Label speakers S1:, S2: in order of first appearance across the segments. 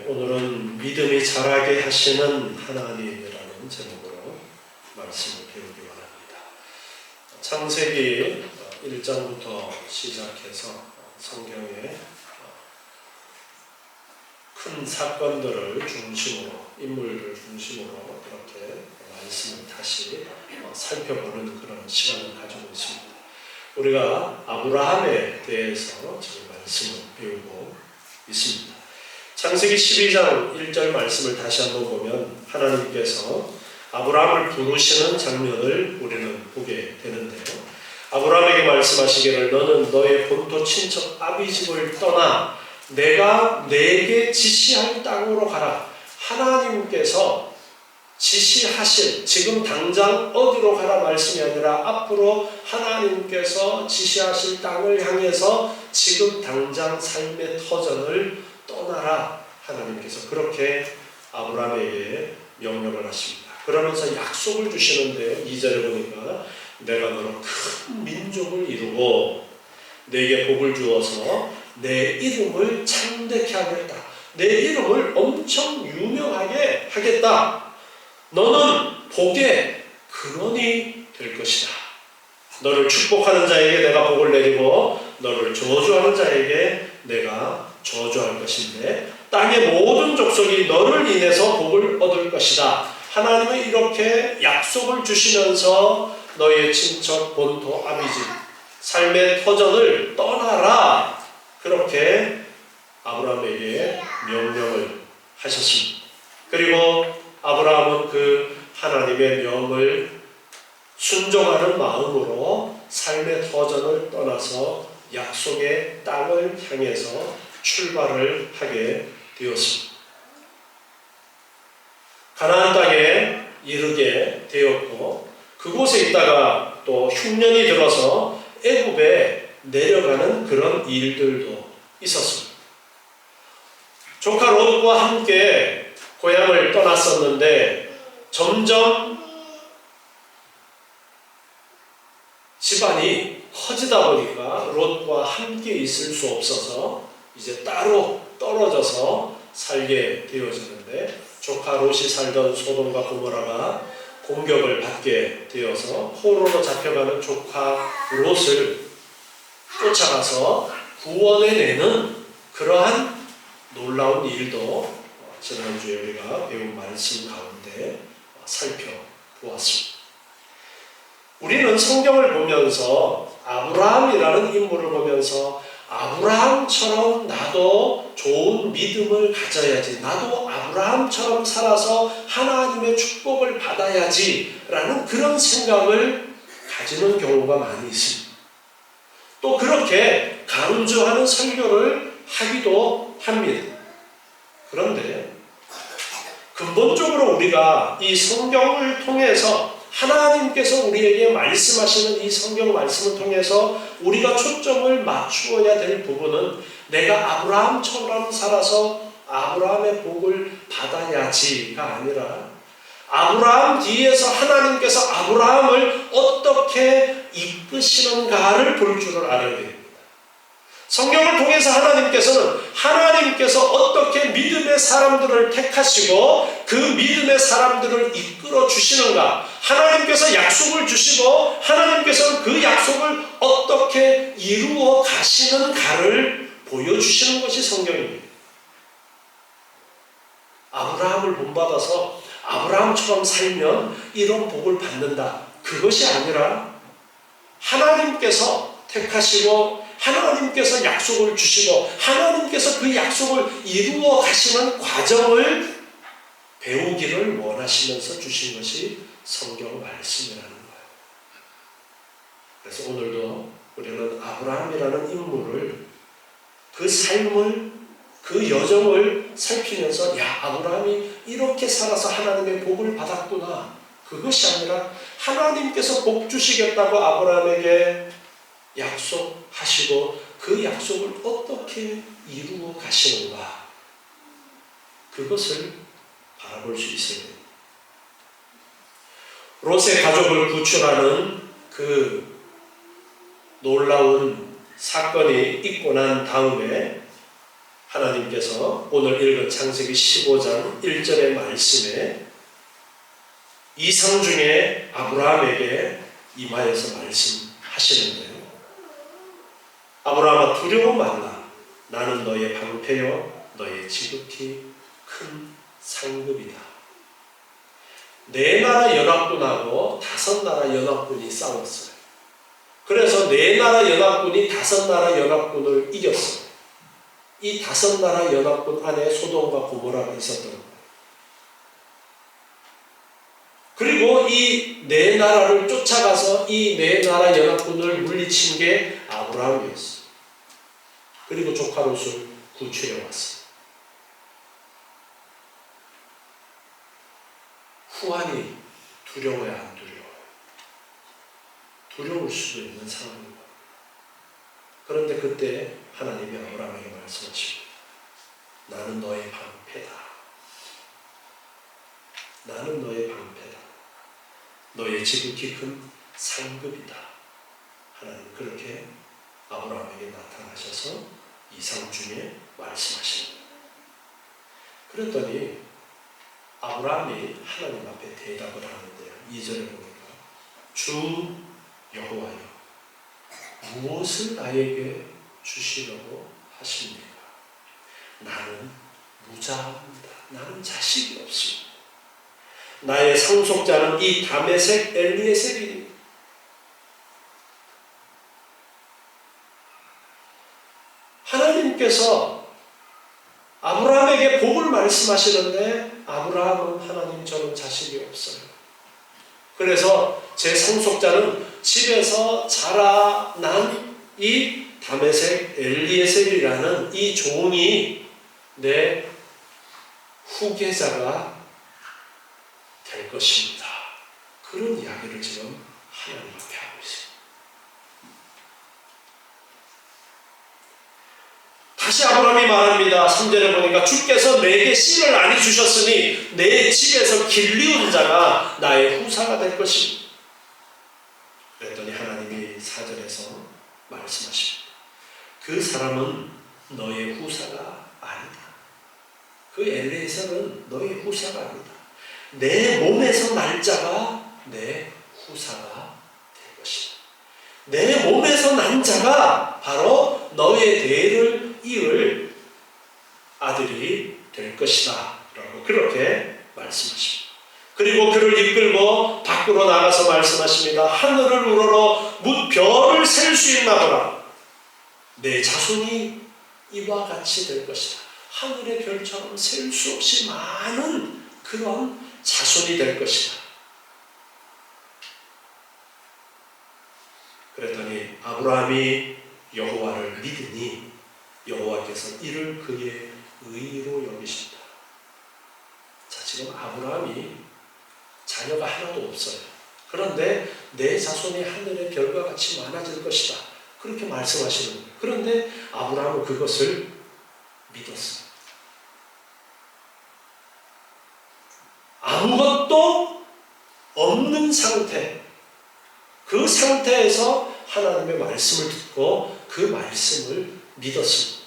S1: 오늘은 믿음이 자라게 하시는 하나님이라는 제목으로 말씀을 배우기 원합니다. 창세기 1장부터 시작해서 성경의 큰 사건들을 중심으로, 인물들 중심으로 이렇게 말씀을 다시 살펴보는 그런 시간을 가지고 있습니다. 우리가 아브라함에 대해서 지금 말씀을 배우고 있습니다. 창세기 12장 1절 말씀을 다시 한번 보면 하나님께서 아브라함을 부르시는 장면을 우리는 보게 되는데요. 아브라함에게 말씀하시기를 너는 너의 본토 친척 아비집을 떠나 내가 내게 지시할 땅으로 가라. 하나님께서 지시하실, 지금 당장 어디로 가라 말씀이 아니라 앞으로 하나님께서 지시하실 땅을 향해서 지금 당장 삶의 터전을 떠나라. 하나님께서 그렇게 아브라함에게 명령을 하십니다. 그러면서 약속을 주시는데요. 2절에 보니까 내가 너로 큰 민족을 이루고 내게 복을 주어서 내 이름을 창대케 하겠다. 내 이름을 엄청 유명하게 하겠다. 너는 복의 근원이 될 것이다. 너를 축복하는 자에게 내가 복을 내리고 너를 저주하는 자에게 내가 저주할 것인데 땅의 모든 족속이 너를 인해서 복을 얻을 것이다. 하나님은 이렇게 약속을 주시면서 너의 친척 본토 아비집 삶의 터전을 떠나라. 그렇게 아브라함에게 명령을 하셨습니다. 그리고 아브라함은 그 하나님의 명을 순종하는 마음으로 삶의 터전을 떠나서 약속의 땅을 향해서 출발을 하게 되었습니다. 가나안 땅에 이르게 되었고 그곳에 있다가 또 흉년이 들어서 애굽에 내려가는 그런 일들도 있었습니다. 조카 롯과 함께 고향을 떠났었는데 점점 집안이 커지다 보니까 롯과 함께 있을 수 없어서 이제 따로 떨어져서 살게 되어지는데 조카 롯이 살던 소돔과 고모라가 공격을 받게 되어서 포로로 잡혀가는 조카 롯을 쫓아가서 구원해내는 그러한 놀라운 일도 지난주에 우리가 배운 말씀 가운데 살펴보았습니다. 우리는 성경을 보면서 아브라함이라는 인물을 보면서 아브라함처럼 나도 좋은 믿음을 가져야지, 나도 아브라함처럼 살아서 하나님의 축복을 받아야지 라는 그런 생각을 가지는 경우가 많이 있습니다. 또 그렇게 강조하는 설교를 하기도 합니다. 그런데 근본적으로 우리가 이 성경을 통해서 하나님께서 우리에게 말씀하시는 이 성경 말씀을 통해서 우리가 초점을 맞추어야 될 부분은 내가 아브라함처럼 살아서 아브라함의 복을 받아야지가 아니라 아브라함 뒤에서 하나님께서 아브라함을 어떻게 이끄시는가를 볼 줄을 알아야 됩니다. 성경을 통해서 하나님께서 어떻게 믿음의 사람들을 택하시고 그 믿음의 사람들을 이끌어 주시는가, 하나님께서 약속을 주시고 하나님께서는 그 약속을 어떻게 이루어 가시는가를 보여주시는 것이 성경입니다. 아브라함을 본받아서 아브라함처럼 살면 이런 복을 받는다, 그것이 아니라 하나님께서 택하시고 하나님께서 약속을 주시고 하나님께서 그 약속을 이루어 가시는 과정을 배우기를 원하시면서 주신 것이 성경 말씀이라는 거예요. 그래서 오늘도 우리는 아브라함이라는 인물을, 그 삶을, 그 여정을 살피면서 야, 아브라함이 이렇게 살아서 하나님의 복을 받았구나, 그것이 아니라 하나님께서 복 주시겠다고 아브라함에게 약속하시고 그 약속을 어떻게 이루어 가시는가, 그것을 바라볼 수 있어야 됩니다. 롯의 가족을 구출하는 그 놀라운 사건이 있고 난 다음에 하나님께서 오늘 읽은 창세기 15장 1절의 말씀에 이상 중에 아브라함에게 임하여서 말씀하시는데요. 아브라함아 두려워 말라. 나는 너의 방패요 너의 지극히 큰 상급이다. 네 나라 연합군하고 다섯 나라 연합군이 싸웠어요. 그래서 네 나라 연합군이 다섯 나라 연합군을 이겼어요. 이 다섯 나라 연합군 안에 소돔과 고모라가 있었던 거예요. 그리고 이 네 나라를 쫓아가서 이 네 나라 연합군을 물리친 게 아브라함이었어요. 그리고 조카 롯을 구출해 왔어요. 후환이 두려워야 안 두려워요? 두려울 수도 있는 상황입니다. 그런데 그때 하나님이 아브라함에게 말씀하십니다. 나는 너의 방패다. 나는 너의 방패다. 너의 지극히 큰 상급이다. 하나님 그렇게 아브라함에게 나타나셔서 이상 중에 말씀하십니다. 그랬더니 아브라함이 하나님 앞에 대답을 하는데요. 2절에 보니까 주 여호와여 무엇을 나에게 주시려고 하십니까? 나는 무자합니다. 나는 자식이 없습니다. 나의 상속자는 이 다메섹 엘리에셀이니 하나님께서 아브라함에게 복을 말씀하시는데 아브라함은 하나님 저는 자식이 없어요. 그래서 제 상속자는 집에서 자라난 이 다메섹 엘리에셀이라는 이 종이 내 후계자가 될 것입니다. 그런 이야기를 지금 하나님 앞에 하고 있습니다. 다시 아브라함이 말합니다. 3절에 보니까 주께서 내게 씨를 많이 주셨으니 내 집에서 길리운 자가 나의 후사가 될 것입니다. 그랬더니 하나님이 4절에서 말씀하십니다. 그 사람은 너의 후사가 아니다. 그 엘리에셀은 너의 후사가 아니다. 내 몸에서 날 자가 내 후사가 될 것이다. 내 몸에서 난 자가 바로 너의 대를 이을 아들이 될 것이다 라고 그렇게 말씀하십니다. 그리고 그를 이끌고 밖으로 나가서 말씀하십니다. 하늘을 우러러 뭇 별을 셀 수 있나 보라. 내 자손이 이와 같이 될 것이다. 하늘의 별처럼 셀 수 없이 많은 그런 자손이 될 것이다. 그랬더니 아브라함이 여호와를 믿으니 여호와께서 이를 그의 의로 여기신다. 자, 지금 아브라함이 자녀가 하나도 없어요. 그런데 내 자손이 하늘의 별과 같이 많아질 것이다. 그렇게 말씀하시는 거예요. 그런데 아브라함은 그것을 믿었어요. 아무것도 없는 상태, 그 상태에서 하나님의 말씀을 듣고 그 말씀을 믿었습니다.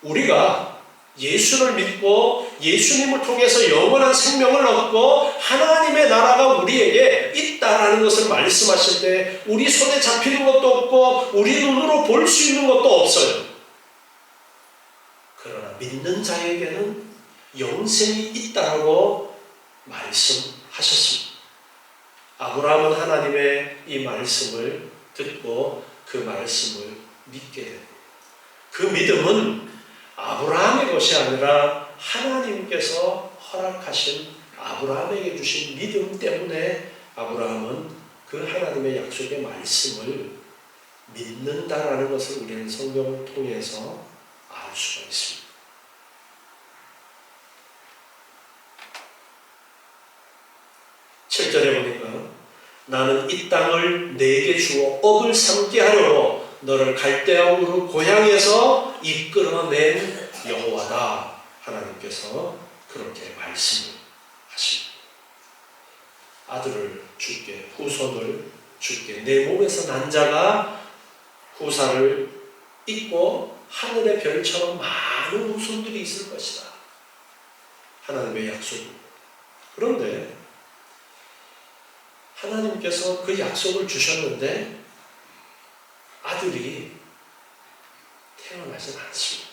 S1: 우리가 예수를 믿고 예수님을 통해서 영원한 생명을 얻고 하나님의 나라가 우리에게 있다라는 것을 말씀하실 때 우리 손에 잡히는 것도 없고 우리 눈으로 볼 수 있는 것도 없어요. 그러나 믿는 자에게는 영생이 있다라고 말씀하셨습니다. 아브라함은 하나님의 이 말씀을 듣고 그 말씀을 믿게 됩니다. 그 믿음은 아브라함의 것이 아니라 하나님께서 허락하신 아브라함에게 주신 믿음 때문에 아브라함은 그 하나님의 약속의 말씀을 믿는다라는 것을 우리는 성경을 통해서 알 수가 있습니다. (7절에) 보니까 나는 이 땅을 내게 주어 업을 삼게 하려고 너를 갈대아 우르 고향에서 이끌어낸 여호와다. 하나님께서 그렇게 말씀을 하십니다. 아들을 줄게, 후손을 줄게. 내 몸에서 난 자가 후사를 잇고 하늘의 별처럼 많은 후손들이 있을 것이다. 하나님의 약속입니다. 그런데 하나님께서 그 약속을 주셨는데 아들이 태어나진 않습니다.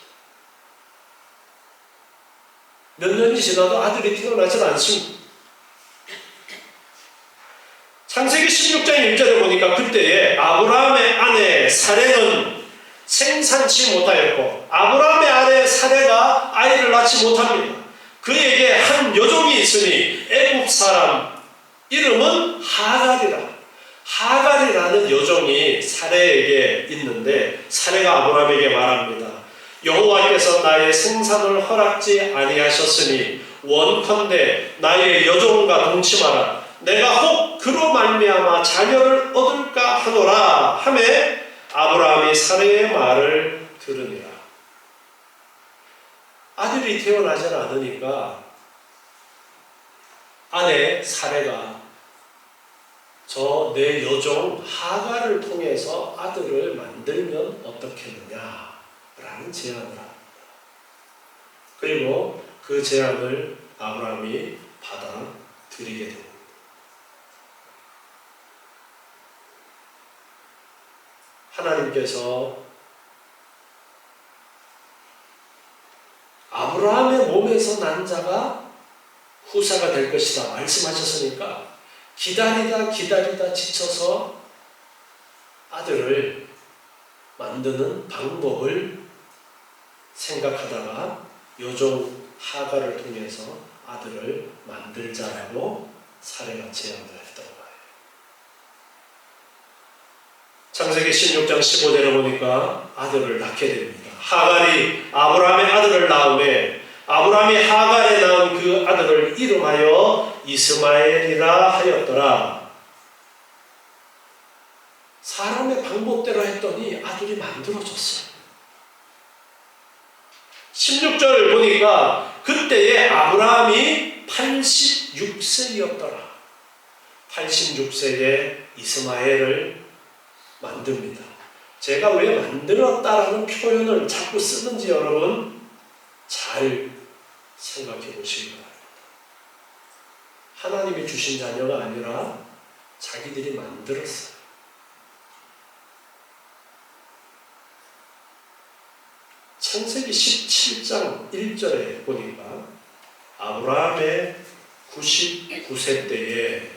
S1: 몇 년이 지나도 아들이 태어나진 않습니다. 창세기 16장 1절에 보니까 그때에 아브라함의 아내 사레는 생산치 못하였고 아브라함의 아내 사레가 아이를 낳지 못합니다. 그에게 한 여종이 있으니 애굽 사람 이름은 하갈이라. 하갈이라는 여종이 사레에게 있는데 사레가 아브라함에게 말합니다. 여호와께서 나의 생산을 허락지 아니하셨으니 원컨대 나의 여종과 동침하라. 내가 혹 그로 말미암아 자녀를 얻을까 하노라 하매 아브라함이 사레의 말을 들으니라. 아들이 태어나지 않으니까 아내 사레가 저 내 여종 하갈을 통해서 아들을 만들면 어떻겠느냐라는 제안을 합니다. 그리고 그 제안을 아브라함이 받아들이게 됩니다. 하나님께서 아브라함의 몸에서 난 자가 후사가 될 것이다 말씀하셨으니까 기다리다 지쳐서 아들을 만드는 방법을 생각하다가 여종 하갈을 통해서 아들을 만들자라고 사레가 제안을 했던 거예요. 창세기 16장 15절에 보니까 아들을 낳게 됩니다. 하갈이 아브라함의 아들을 낳음에 아브라함이 하갈에 낳은 그 아들을 이름하여 이스마엘이라 하였더라. 사람의 방법대로 했더니 아들이 만들어졌어요. 16절 보니까 그때에 아브라함이 86세였더라. 86세에 이스마엘을 만듭니다. 제가 왜 만들었다라는 표현을 자꾸 쓰는지 여러분 잘 생각해 보시기 바랍니다. 하나님이 주신 자녀가 아니라 자기들이 만들었어요. 창세기 17장 1절에 보니까 아브라함의 99세 때에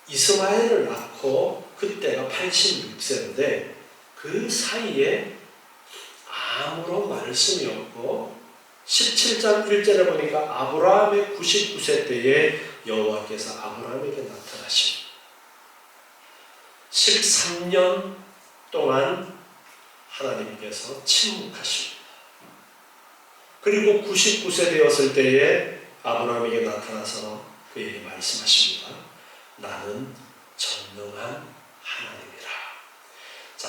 S1: 이스마엘을 낳고 그때가 86세인데 그 사이에 아무런 말씀이 없고 17장 1절에 보니까 아브라함의 99세 때에 여호와께서 아브라함에게 나타나십니다. 13년 동안 하나님께서 침묵하십니다. 그리고 99세 되었을 때에 아브라함에게 나타나서 그에게 말씀하십니다. 나는 전능한 하나님이라. 자,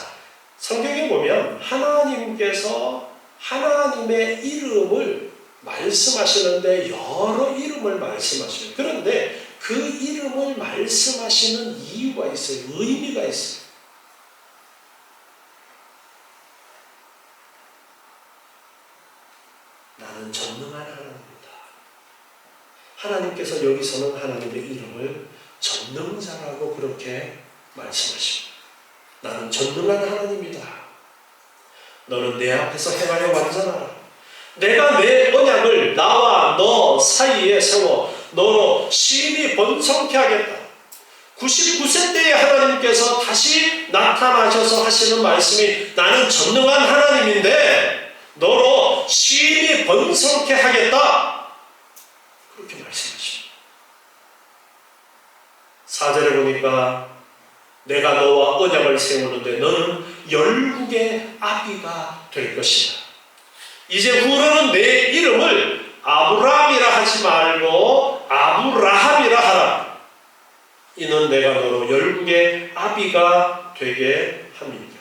S1: 성경에 보면 하나님께서 하나님의 이름을 말씀하시는데 여러 이름을 말씀하셔요. 그런데 그 이름을 말씀하시는 이유가 있어요. 의미가 있어요. 나는 전능한 하나님이다. 하나님께서 여기서는 하나님의 이름을 전능자라고 그렇게 말씀하십니다. 나는 전능한 하나님이다. 너는 내 앞에서 행하여 완전하라. 내가 내 언약을 나와 너 사이에 세워 너로 심히 번성케 하겠다. 99세 때에 하나님께서 다시 나타나셔서 하시는 말씀이 나는 전능한 하나님인데 너로 심히 번성케 하겠다. 그렇게 말씀하십니다. 4절에 보니까 내가 너와 언약을 세우는데 너는 열국의 아비가 될 것이다. 이제 후로는 내 이름을 아브라함이라 하지 말고 아브라함이라 하라. 이는 내가 너로 열국의 아비가 되게 함이니라.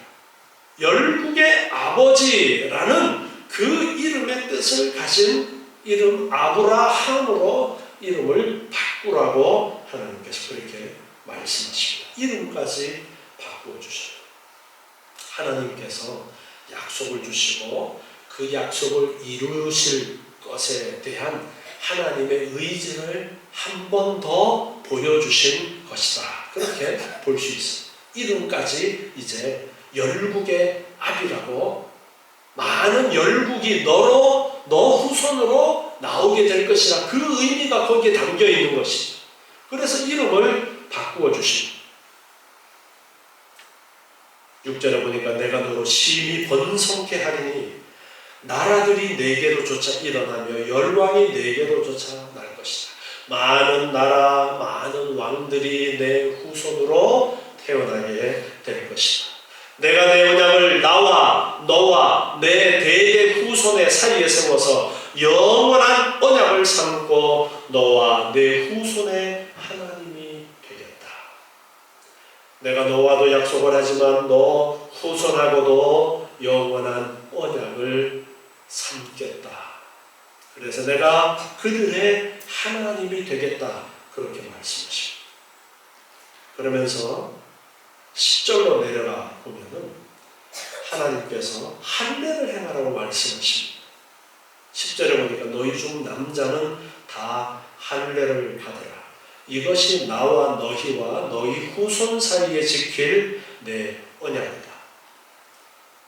S1: 열국의 아버지라는 그 이름의 뜻을 가진 이름 아브라함으로 이름을 바꾸라고 하나님께서 그렇게 말씀하십니다. 이름까지 바꾸어 주셔요. 하나님께서 약속을 주시고 그 약속을 이루실 것에 대한 하나님의 의지를 한 번 더 보여주신 것이다. 그렇게 볼 수 있어. 이름까지 이제 열국의 아비라고, 많은 열국이 너 후손으로 나오게 될 것이라, 그 의미가 거기에 담겨 있는 것이죠. 그래서 이름을 바꾸어 주십니다. 6절에 보니까 내가 너로 심히 번성케 하리니 나라들이 내게로 쫓아 일어나며 열왕이 내게로 쫓아 날 것이다. 많은 나라, 많은 왕들이 내 후손으로 태어나게 될 것이다. 내가 내 언약을 나와 너와 내 대대 후손의 사이에 세워서 영원한 언약을 삼고 너와 내 후손의 하나님이 되겠다. 내가 너와도 약속을 하지만 너 후손하고도 영원한 언약을 삼겠다. 그래서 내가 그들의 하나님이 되겠다. 그렇게 말씀하십니다. 그러면서 10절로 내려가 보면은 하나님께서 할례를 행하라고 말씀하십니다. 10절에 보니까 너희 중 남자는 다 할례를 받으라. 이것이 나와 너희와 너희 후손 사이에 지킬 내 언약이다.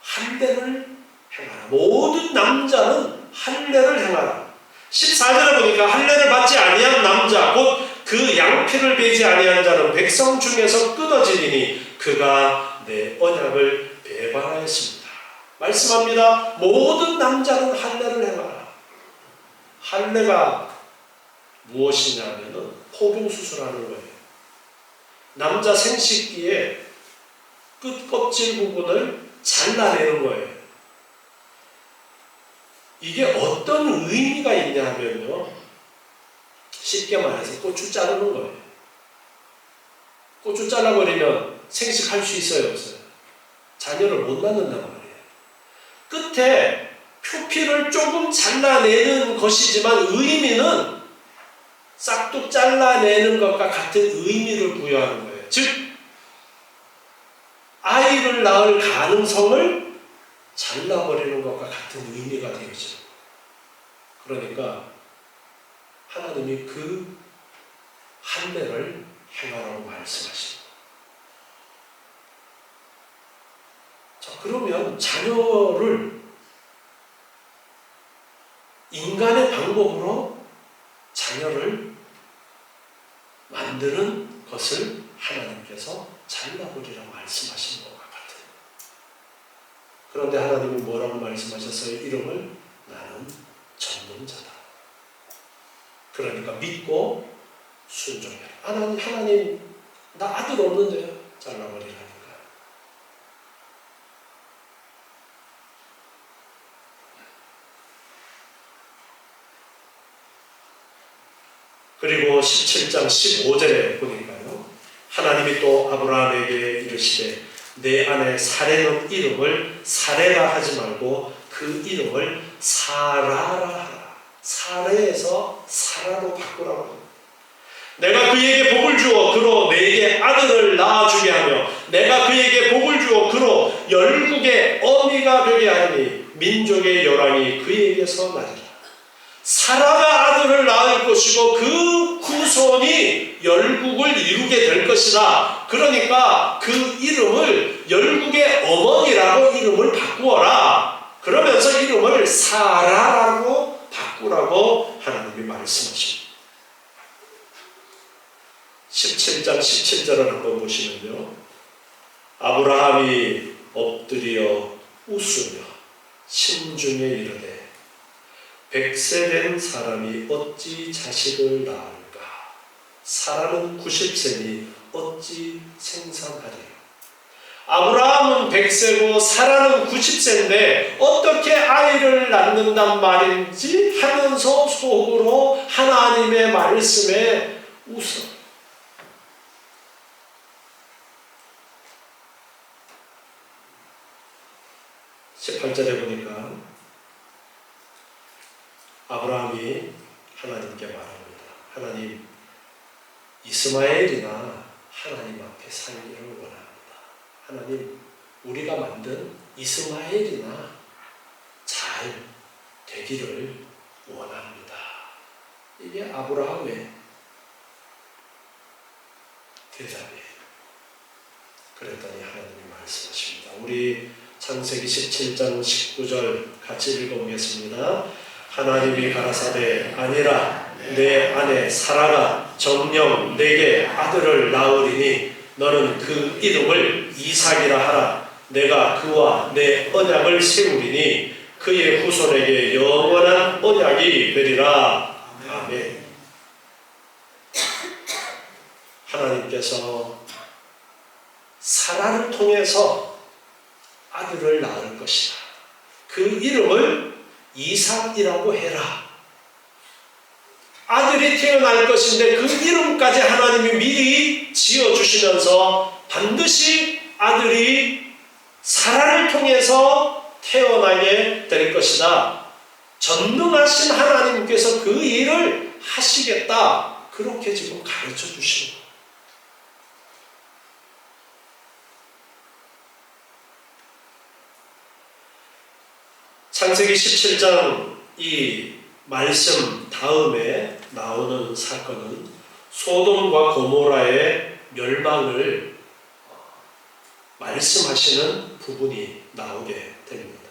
S1: 할례를 행하라. 모든 남자는 할례를 행하라. 14절에 보니까 할례를 받지 아니한 남자, 곧 그 양피를 베지 아니한 자는 백성 중에서 끊어지리니 그가 내 언약을 배반하였습니다. 말씀합니다. 모든 남자는 할례를 행하라. 할례가 무엇이냐면은 포경수술하는 거예요. 남자 생식기에 끝 껍질 부분을 잘라내는 거예요. 이게 어떤 의미가 있냐 하면요, 쉽게 말해서 고추 자르는 거예요. 고추 잘라버리면 생식할 수 있어요, 없어요? 자녀를 못 낳는단 말이에요. 끝에 표피를 조금 잘라내는 것이지만 의미는 싹둑 잘라내는 것과 같은 의미를 부여하는 거예요. 즉 아이를 낳을 가능성을 잘라버리는 것과 같은 의미가 되죠. 그러니까 하나님이 그 할례를 행하라고 말씀하십니다. 자, 그러면 자녀를 인간의 방법으로 자녀를 만드는 것을 하나님께서 잘라버리라고 말씀하신 것 같아요. 그런데 하나님은 뭐라고 말씀하셨어요? 이름을 나는 전능자다. 그러니까 믿고 순종해라. 하나님 나 아들 없는데요. 잘라버리라니까. 그리고 17장 15절에 보니까요, 하나님이 또 아브라함에게 이르시되 내 아내 사레는 이름을 사레라 하지 말고 그 이름을 사라라 하라. 사레에서 사라로 바꾸라고 합니다. 내가 그에게 복을 주어 그로 내게 아들을 낳아주게 하며 내가 그에게 복을 주어 그로 열국의 어미가 되게 하니 민족의 열왕이 그에게서 나리라. 사라가 아들을 낳을 것이고 그 후손이 열국을 이루게 될 것이다. 그러니까 그 이름을 열국의 어머니라고 이름을 바꾸어라. 그러면서 이름을 사라라고 바꾸라고 하나님이 말씀하십니다. 17장 17절을 한번 보시면요, 아브라함이 엎드려 웃으며 심중에 이르되 100세 된 사람이 어찌 자식을 낳을까? 사라는 90세니 어찌 생산하리요? 아브라함은 100세고 사라는 90세인데 어떻게 아이를 낳는단 말인지 하면서 속으로 하나님의 말씀에 웃어. (18절에) 보니까 아브라함이 하나님께 말합니다. 하나님, 이스마엘이나 하나님 앞에 살기를 원합니다. 하나님, 우리가 만든 이스마엘이나 잘 되기를 원합니다. 이게 아브라함의 대답이에요. 그랬더니 하나님이 말씀하십니다. 우리 창세기 17장 19절 같이 읽어보겠습니다. 하나님이 가라사대 아니라 내 아내 사라가 정녕 내게 아들을 낳으리니 너는 그 이름을 이삭이라 하라. 내가 그와 내 언약을 세우리니 그의 후손에게 영원한 언약이 되리라. 아멘. 하나님께서 사라를 통해서 아들을 낳을 것이다. 그 이름을 이삭이라고 해라. 아들이 태어날 것인데 그 이름까지 하나님이 미리 지어주시면서 반드시 아들이 사라를 통해서 태어나게 될 것이다. 전능하신 하나님께서 그 일을 하시겠다. 그렇게 지금 가르쳐 주시는 거예요. 창세기 17장 이 말씀 다음에 나오는 사건은 소돔과 고모라의 멸망을 말씀하시는 부분이 나오게 됩니다.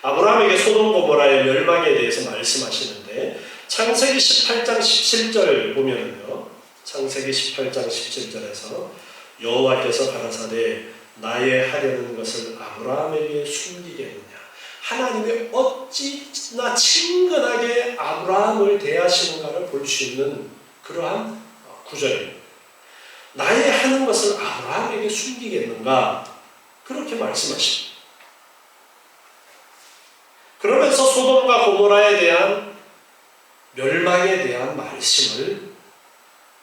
S1: 아브라함에게 소돔 고모라의 멸망에 대해서 말씀하시는데 창세기 18장 17절 보면은요. 창세기 18장 17절에서 여호와께서 가라사대 나의 하려는 것을 아브라함에게 숨기겠느냐. 하나님이 어찌나 친근하게 아브라함을 대하시는가를 볼 수 있는 그러한 구절입니다. 나의 하는 것을 아브라함에게 숨기겠는가? 그렇게 말씀하십니다. 그러면서 소돔과 고모라에 대한 멸망에 대한 말씀을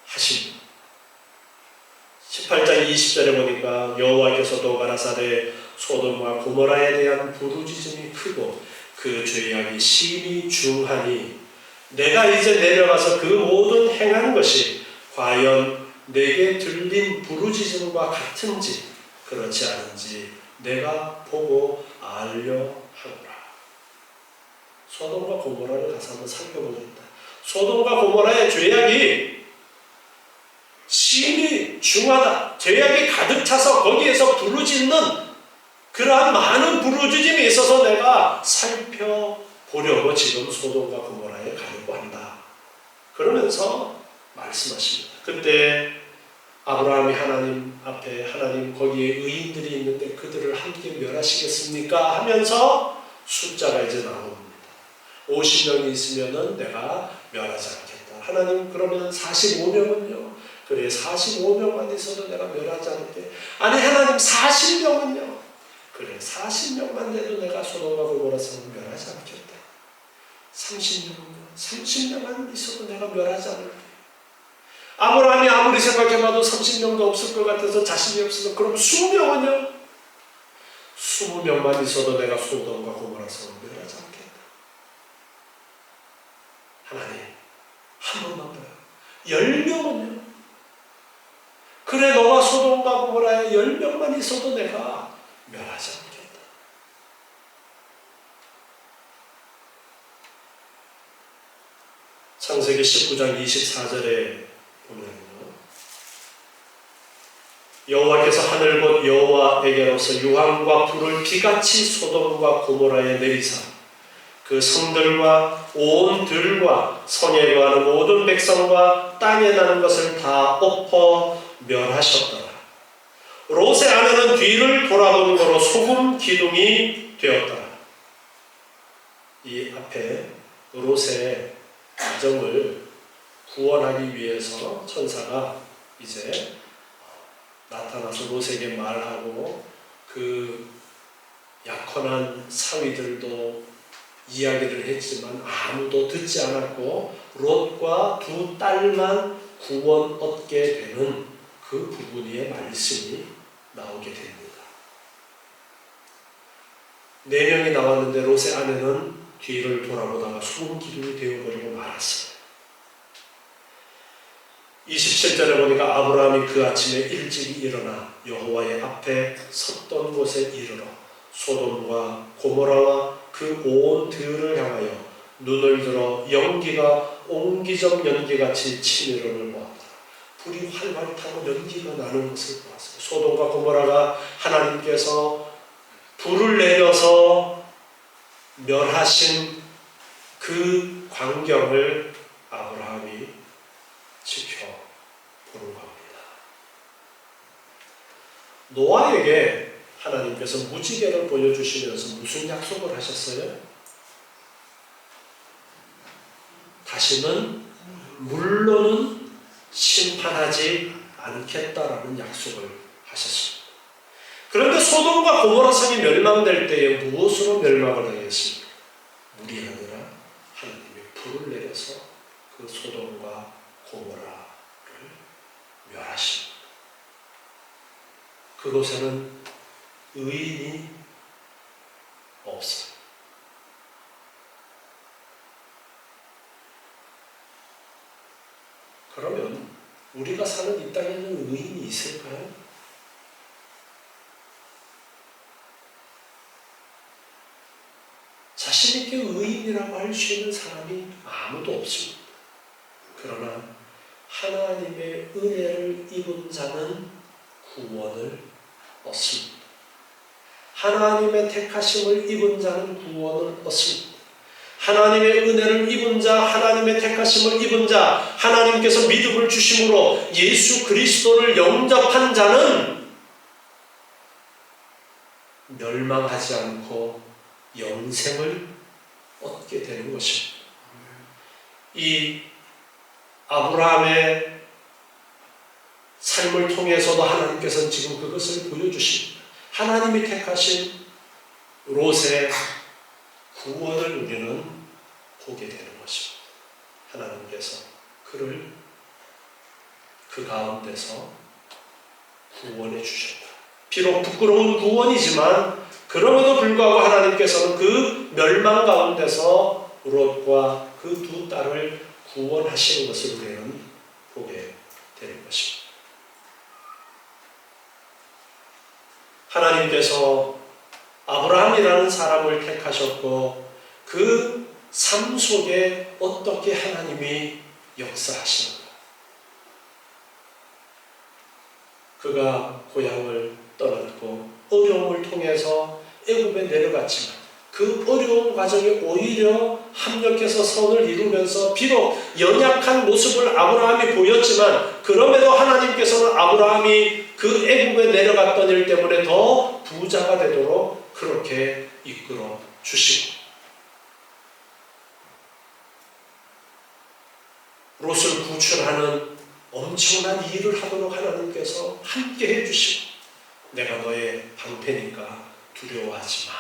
S1: 하십니다. 18장 20절에 보니까 여호와께서도 가라사대 소돔과 고모라에 대한 부르짖음이 크고 그 죄악이 심히 중하니 내가 이제 내려가서 그 모든 행한 것이 과연 내게 들린 부르짖음과 같은지 그렇지 않은지 내가 보고 알려 하노라. 소돔과 고모라를 가서 한번 살펴보겠다. 소돔과 고모라의 죄악이 심히 중하다. 죄악이 가득 차서 거기에서 부르짖는 그러한 많은 부르짖음이 있어서 내가 살펴보려고 지금 소돔과 고모라에 가려고 한다. 그러면서 말씀하십니다. 그때 아브라함이 하나님 앞에 하나님 거기에 의인들이 있는데 그들을 함께 멸하시겠습니까? 하면서 숫자가 이제 나옵니다. 50명이 있으면은 내가 멸하지 않겠다. 하나님 그러면 45명은요? 그래 45명만 있어도 내가 멸하지 않을게. 아니 하나님 40명은요? 그래 40명만 돼도 내가 소돔과 고모라성을 멸하지 않겠다. 30명은요? 30명만 있어도 내가 멸하지 않을게. 아브라함이 아무리 생각해봐도 30명도 없을 것 같아서 자신이 없어서 그럼 20명은요? 20명만 있어도 내가 소돔과 고모라성을 멸하지 않겠다. 하나님 한 번만 더요. 10명은요? 그래 너가 소돔과 고모라에 10명만 있어도 내가 멸하지 않겠다. 창세기 19장 24절에 보면요. 여호와께서 하늘 곧 여호와에게로서 유황과 불을 비같이 소돔과 고모라에 내리사 그 성들과 온 들과 성에 거하는 모든 백성과 땅에 나는 것을 다 엎어 멸하셨더라. 롯의 아내는 뒤를 돌아보는 거로 소금 기둥이 되었더라. 이 앞에 롯의 가정을 구원하기 위해서 천사가 이제 나타나서 롯에게 말하고 그 약혼한 사위들도 이야기를 했지만 아무도 듣지 않았고 롯과 두 딸만 구원 얻게 되는 그 부분의 말씀이 나오게 됩니다. 4명이 나왔는데 롯의 아내는 뒤를 돌아보다가 소금 기둥이 되어버리고 말았어요. 27절에 보니까 아브라함이 그 아침에 일찍 일어나 여호와의 앞에 섰던 곳에 이르러 소돔과 고모라와 그 온 들을 향하여 눈을 들어 연기가 옹기적 연기같이 치밀음을 보았다. 불이 활활 타고 연기가 나는 것을 보았어요. 소돔과 고모라가 하나님께서 불을 내려서 멸하신 그 광경을 아브라함이 지켜보는 겁니다. 노아에게 하나님께서 무지개를 보여주시면서 무슨 약속을 하셨어요? 다시는 물로는 심판하지 않겠다라는 약속을 하셨습니다. 그런데 소돔과 고모라 성이 멸망될 때에 무엇으로 멸망을 당했습니까? 물이 아니라 하나님이 불을 내려서 그 소돔과 고모라를 멸하십니다. 그곳에는 의인이 없어요. 그러면 우리가 사는 이 땅에는 의인이 있을까요? 자신 있게 의인이라고 할 수 있는 사람이 아무도 없습니다. 그러나 하나님의 은혜를 입은 자는 구원을 얻습니다. 하나님의 택하심을 입은 자는 구원을 얻습니다. 하나님의 은혜를 입은 자, 하나님의 택하심을 입은 자, 하나님께서 믿음을 주심으로 예수 그리스도를 영접한 자는 멸망하지 않고 영생을 얻게 되는 것입니다. 이 아브라함의 삶을 통해서도 하나님께서는 지금 그것을 보여주십니다. 하나님이 택하신 롯의 구원을 우리는 보게 되는 것입니다. 하나님께서 그를 그 가운데서 구원해 주셨다. 비록 부끄러운 구원이지만 그럼에도 불구하고 하나님께서는 그 멸망 가운데서 롯과 그 두 딸을 구원하시는 것을 우리는 보게 되는 것입니다. 하나님께서 아브라함이라는 사람을 택하셨고 그 삶 속에 어떻게 하나님이 역사하시는가? 그가 고향을 떠났고 어려움을 통해서 애굽에 내려갔지만 그 어려운 과정에 오히려 합력해서 선을 이루면서 비록 연약한 모습을 아브라함이 보였지만 그럼에도 하나님께서는 아브라함이 그 애굽에 내려갔던 일 때문에 더 부자가 되도록 그렇게 이끌어 주시고 롯을 구출하는 엄청난 일을 하도록 하나님께서 함께 해주시고 내가 너의 방패니까 두려워하지 마.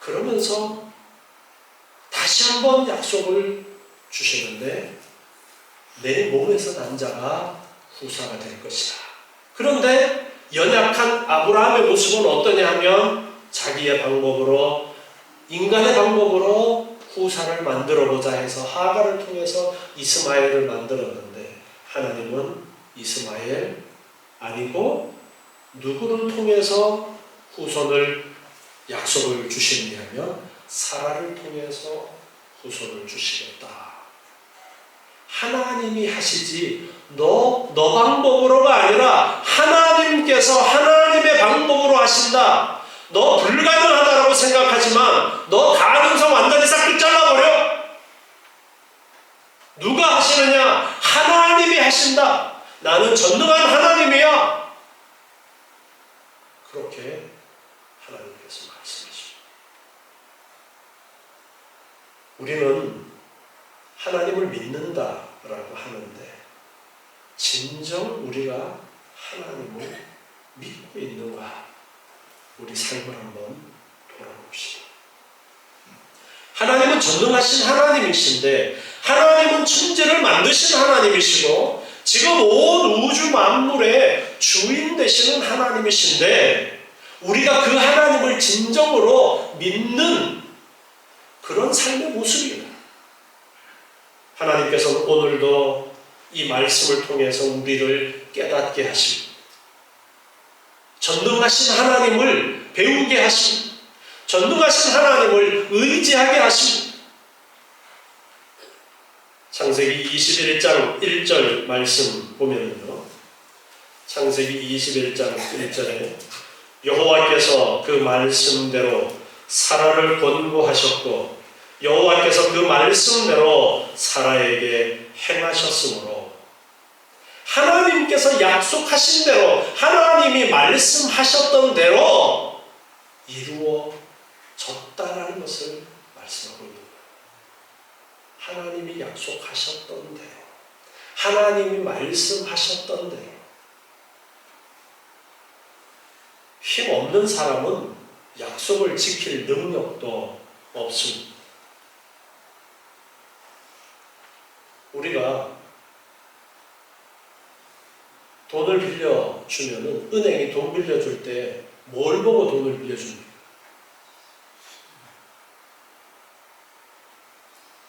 S1: 그러면서 다시 한번 약속을 주시는데 내 몸에서 난 자가 후사가 될 것이다. 그런데 연약한 아브라함의 모습은 어떠냐 하면 자기의 방법으로 인간의 방법으로 후사를 만들어보자 해서 하갈을 통해서 이스마엘을 만들었는데 하나님은 이스마엘 아니고 누구를 통해서 후손을 약속을 주시느냐면 사라를 통해서 후손을 주시겠다. 하나님이 하시지 너 방법으로가 아니라 하나님께서 하나님의 방법으로 하신다. 너 불가능하다라고 생각하지만 너 가능성 완전히 싹 잘라버려. 누가 하시느냐? 하나님이 하신다. 나는 전능한 하나님이야. 그렇게 하나님께서 말씀하십니다. 우리는 하나님을 믿는다라고 하는데 진정 우리가 하나님을 믿고 있는가? 우리 삶을 한번 돌아봅시다. 하나님은 전능하신 하나님이신데 하나님은 천지를 만드신 하나님이시고 지금 온 우주 만물의 주인 되시는 하나님이신데 우리가 그 하나님을 진정으로 믿는 그런 삶의 모습입니다. 하나님께서는 오늘도 이 말씀을 통해서 우리를 깨닫게 하시고 전능하신 하나님을 배우게 하시고 전능하신 하나님을 의지하게 하시고 창세기 21장 1절 말씀 보면요, 창세기 21장 1절에 여호와께서 그 말씀대로 사라를 권고하셨고 여호와께서 그 말씀대로 사라에게 행하셨으므로, 하나님께서 약속하신 대로 하나님이 말씀하셨던 대로 이루어졌다라는 것을 말씀하고 있는 거예요. 하나님이 약속하셨던 대로, 하나님이 말씀하셨던 대로. 힘없는 사람은 약속을 지킬 능력도 없습니다. 우리가 돈을 빌려주면은 은행이 돈 빌려줄 때 뭘 보고 돈을 빌려줍니까?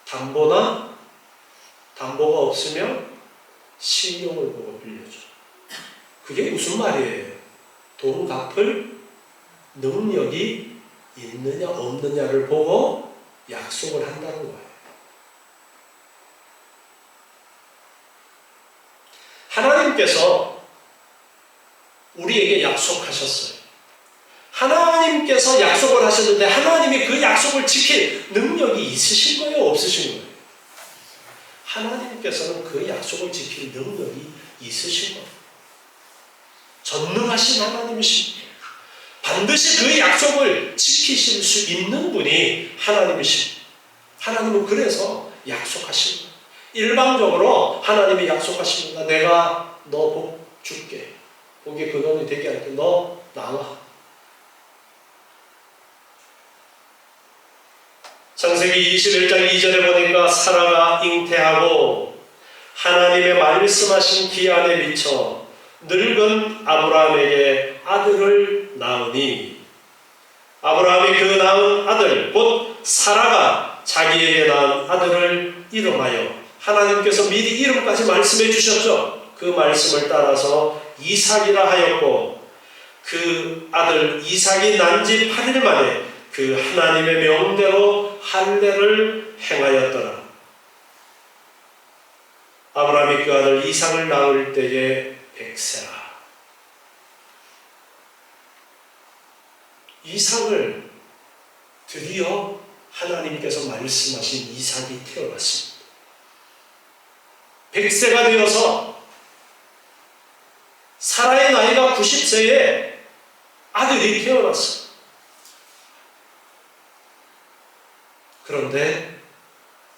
S1: 담보나 담보가 없으면 신용을 보고 빌려줘. 그게 무슨 말이에요? 돈 갚을 능력이 있느냐 없느냐를 보고 약속을 한다는 거예요. 하나님께서 우리에게 약속하셨어요. 하나님께서 약속을 하셨는데 하나님이 그 약속을 지킬 능력이 있으신 거예요? 없으신 거예요? 하나님께서는 그 약속을 지킬 능력이 있으신 거예요. 전능하신 하나님이십니다. 반드시 그 약속을 지키실 수 있는 분이 하나님이십니다. 하나님은 그래서 약속하신 거예요. 일방적으로 하나님이 약속하십니다. 내가 너 복 줄게. 복이 근원이 되게 할게. 너 나와. 창세기 21장 2절에 보니까 사라가 잉태하고 하나님의 말씀하신 기한에 미쳐 늙은 아브라함에게 아들을 낳으니, 아브라함이 그 낳은 아들 곧 사라가 자기에게 낳은 아들을 이름하여, 하나님께서 미리 이름까지 말씀해 주셨죠. 그 말씀을 따라서 이삭이라 하였고, 그 아들 이삭이 난 지 8일 만에 그 하나님의 명대로 할례를 행하였더라. 아브라함이 그 아들 이삭을 낳을 때에 100세라. 이삭을 드디어 하나님께서 말씀하신 이삭이 태어났습니다. 100세가 되어서 사라의 나이가 90세에 아들이 태어났어요. 그런데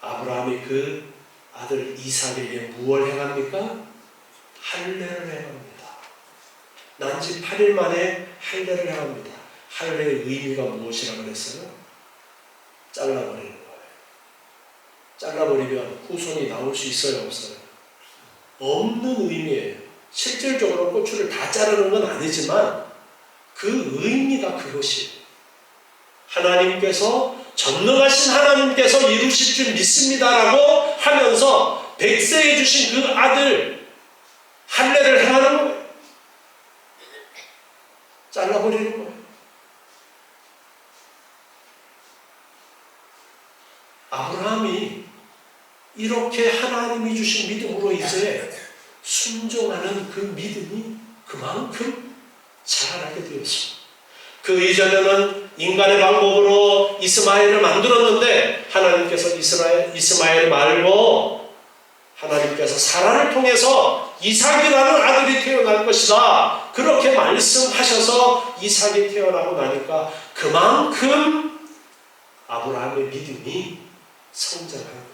S1: 아브라함이 그 아들 이삭에게 무엇을 행합니까? 할례를 행합니다. 난 지 8일 만에 할례를 행합니다. 할례의 의미가 무엇이라고 그랬어요? 잘라버리는 거예요. 잘라버리면 후손이 나올 수 있어요, 없어요? 없는 의미예요. 실질적으로 고추를 다 자르는 건 아니지만 그 의미가 그것이에요. 하나님께서, 전능하신 하나님께서 이루실 줄 믿습니다라고 하면서 100세에 주신 그 아들 할례를 행하는 거예요. 잘라버리는 거예요. 아브라함이 이렇게 하나님이 주신 믿음으로 이제 순종하는 그 믿음이 그만큼 자라나게 되었습니다. 그 이전에는 인간의 방법으로 이스마엘을 만들었는데 하나님께서 이스마엘 말고 하나님께서 사라를 통해서 이삭이라는 아들이 태어날 것이다. 그렇게 말씀하셔서 이삭이 태어나고 나니까 그만큼 아브라함의 믿음이 성장한 거예요.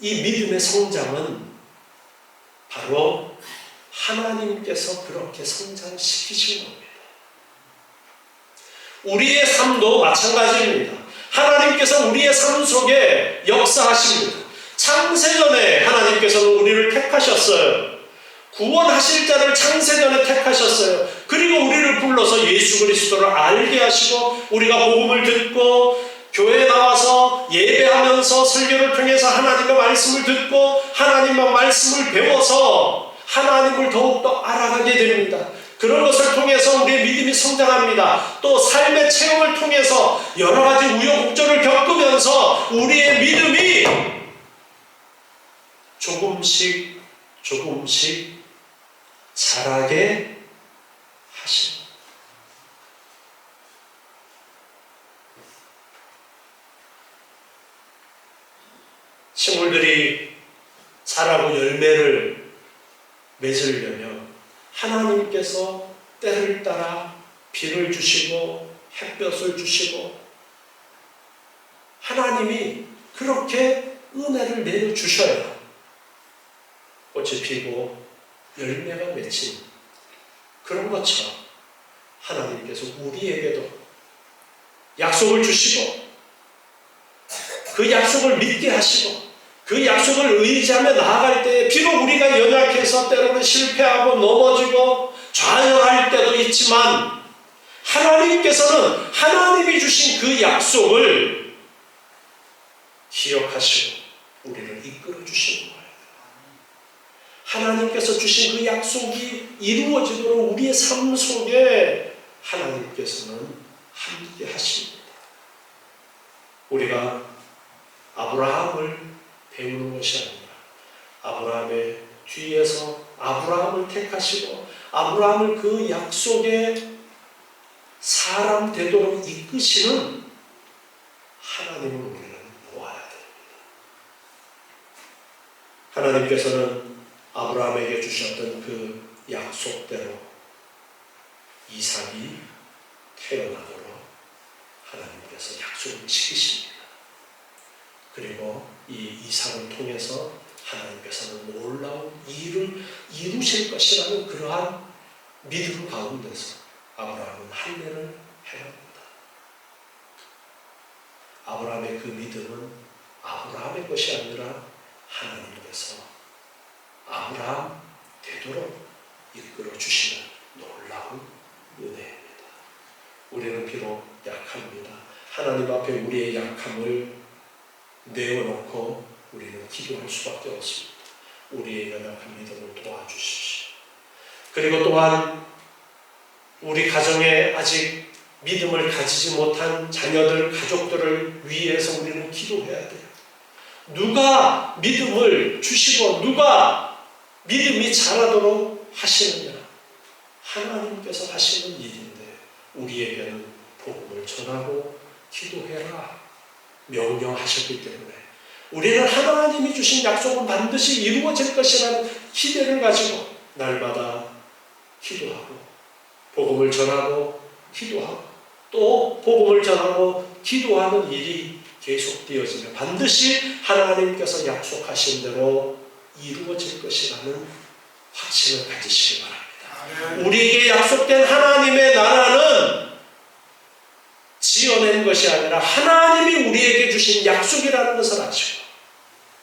S1: 이 믿음의 성장은 바로 하나님께서 그렇게 성장시키신 겁니다. 우리의 삶도 마찬가지입니다. 하나님께서 우리의 삶 속에 역사하십니다. 창세전에 하나님께서는 우리를 택하셨어요. 구원하실 자를 창세전에 택하셨어요. 그리고 우리를 불러서 예수 그리스도를 알게 하시고 우리가 복음을 듣고 교회에 나와서 예배하면서 오면서 설교를 통해서 하나님의 말씀을 듣고 하나님의 말씀을 배워서 하나님을 더욱더 알아가게 됩니다. 그런 것을 통해서 우리의 믿음이 성장합니다. 또 삶의 체험을 통해서 여러 가지 우여곡절을 겪으면서 우리의 믿음이 조금씩 자라게 하십니다. 식물들이 자라고 열매를 맺으려면 하나님께서 때를 따라 비를 주시고 햇볕을 주시고 하나님이 그렇게 은혜를 내려주셔야 꽃이 피고 열매가 맺힌 그런 것처럼 하나님께서 우리에게도 약속을 주시고 그 약속을 믿게 하시고 그 약속을 의지하며 나아갈 때 비록 우리가 연약해서 때로는 실패하고 넘어지고 좌절할 때도 있지만 하나님께서는 하나님이 주신 그 약속을 기억하시고 우리를 이끌어 주시는 거예요. 하나님께서 주신 그 약속이 이루어지도록 우리의 삶 속에 하나님께서는 함께 하십니다. 우리가 아브라함을 배우는 것이 아니라 아브라함의 뒤에서 아브라함을 택하시고 아브라함을 그 약속의 사람 되도록 이끄시는 하나님을 우리는 보아야 됩니다. 하나님께서는 아브라함에게 주셨던 그 약속대로 이삭이 태어나도록 하나님께서 약속을 지키십니다. 그리고 이 이삭을 통해서 하나님께서는 놀라운 일을 이루실 것이라는 그러한 믿음 가운데서 아브라함은 할례를 해야 합니다. 아브라함의 그 믿음은 아브라함의 것이 아니라 하나님께서 아브라함 되도록 이끌어 주시는 놀라운 은혜입니다. 우리는 비록 약합니다. 하나님 앞에 우리의 약함을 내어놓고 우리는 기도할 수밖에 없습니다. 우리의 연약한 믿음을 도와주십시오. 그리고 또한 우리 가정에 아직 믿음을 가지지 못한 자녀들, 가족들을 위해서 우리는 기도해야 돼요. 누가 믿음을 주시고 누가 믿음이 자라도록 하시느냐? 하나님께서 하시는 일인데 우리에게는 복음을 전하고 기도해라 명령하셨기 때문에 우리는 하나님이 주신 약속은 반드시 이루어질 것이라는 기대를 가지고 날마다 기도하고 복음을 전하고 기도하고 또 복음을 전하고 기도하는 일이 계속되어지면 반드시 하나님께서 약속하신 대로 이루어질 것이라는 확신을 가지시기 바랍니다. 우리에게 약속된 하나님의 나라는 지어낸 것이 아니라 하나님이 우리에게 주신 약속이라는 것을 아시고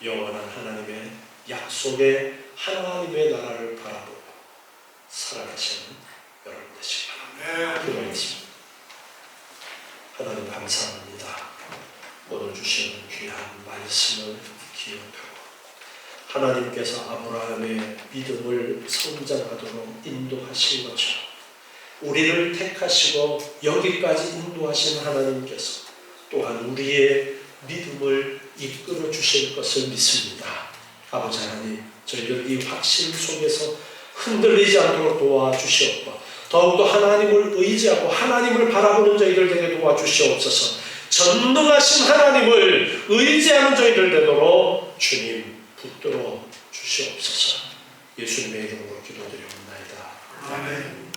S1: 영원한 하나님의 약속의 하나님의 나라를 바라보고 살아가시는 여러분 되시기 바랍니다. 기도하겠습니다. 하나님 감사합니다. 오늘 주시는 귀한 말씀을 기억하고 하나님께서 아브라함의 믿음을 성장하도록 인도하신 것처럼 우리를 택하시고 여기까지 인도하신 하나님께서 또한 우리의 믿음을 이끌어 주실 것을 믿습니다. 아버지 하나님, 저희들 이 확신 속에서 흔들리지 않도록 도와주시옵고 더욱더 하나님을 의지하고 하나님을 바라보는 저희들 되게 도와주시옵소서. 전능하신 하나님을 의지하는 저희들 되도록 주님 붙들어 주시옵소서. 예수님의 이름으로 기도드리옵나이다. 아멘.